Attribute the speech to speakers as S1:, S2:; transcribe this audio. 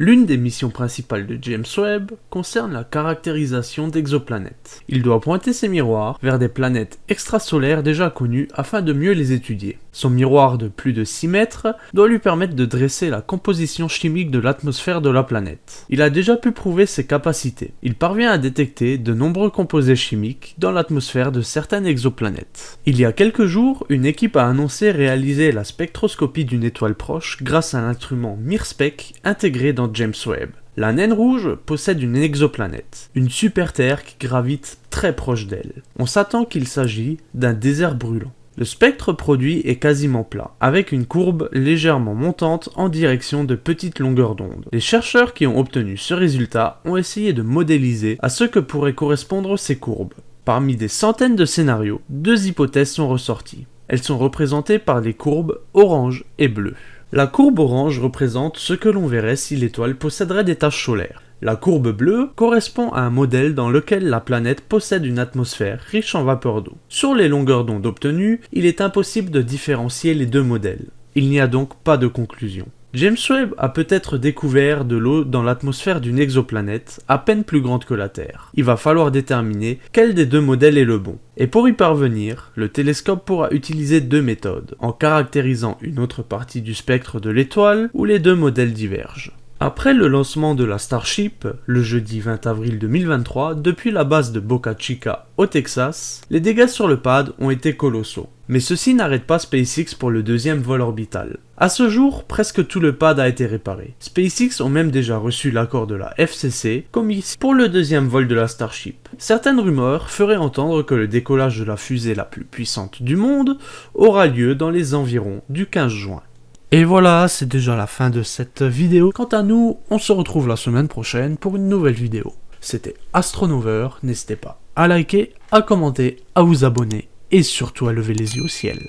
S1: L'une des missions principales de James Webb concerne la caractérisation d'exoplanètes. Il doit pointer ses miroirs vers des planètes extrasolaires déjà connues afin de mieux les étudier. Son miroir de plus de 6 mètres doit lui permettre de dresser la composition chimique de l'atmosphère de la planète. Il a déjà pu prouver ses capacités. Il parvient à détecter de nombreux composés chimiques dans l'atmosphère de certaines exoplanètes. Il y a quelques jours, une équipe a annoncé réaliser la spectroscopie d'une étoile proche grâce à l'instrument MIRSPEC intégré dans James Webb. La naine rouge possède une exoplanète, une super Terre qui gravite très proche d'elle. On s'attend qu'il s'agit d'un désert brûlant. Le spectre produit est quasiment plat, avec une courbe légèrement montante en direction de petites longueurs d'onde. Les chercheurs qui ont obtenu ce résultat ont essayé de modéliser à ce que pourraient correspondre ces courbes. Parmi des centaines de scénarios, 2 hypothèses sont ressorties. Elles sont représentées par les courbes orange et bleu. La courbe orange représente ce que l'on verrait si l'étoile posséderait des taches solaires. La courbe bleue correspond à un modèle dans lequel la planète possède une atmosphère riche en vapeur d'eau. Sur les longueurs d'onde obtenues, il est impossible de différencier les 2 modèles. Il n'y a donc pas de conclusion. James Webb a peut-être découvert de l'eau dans l'atmosphère d'une exoplanète à peine plus grande que la Terre. Il va falloir déterminer quel des 2 modèles est le bon. Et pour y parvenir, le télescope pourra utiliser 2 méthodes, en caractérisant une autre partie du spectre de l'étoile où les 2 modèles divergent. Après le lancement de la Starship, le jeudi 20 avril 2023, depuis la base de Boca Chica au Texas, les dégâts sur le pad ont été colossaux. Mais ceci n'arrête pas SpaceX pour le 2e vol orbital. À ce jour, presque tout le pad a été réparé. SpaceX ont même déjà reçu l'accord de la FCC, comme ici pour le 2e vol de la Starship. Certaines rumeurs feraient entendre que le décollage de la fusée la plus puissante du monde aura lieu dans les environs du 15 juin. Et voilà, c'est déjà la fin de cette vidéo. Quant à nous, on se retrouve la semaine prochaine pour une nouvelle vidéo. C'était Astronover, n'hésitez pas à liker, à commenter, à vous abonner et surtout à lever les yeux au ciel.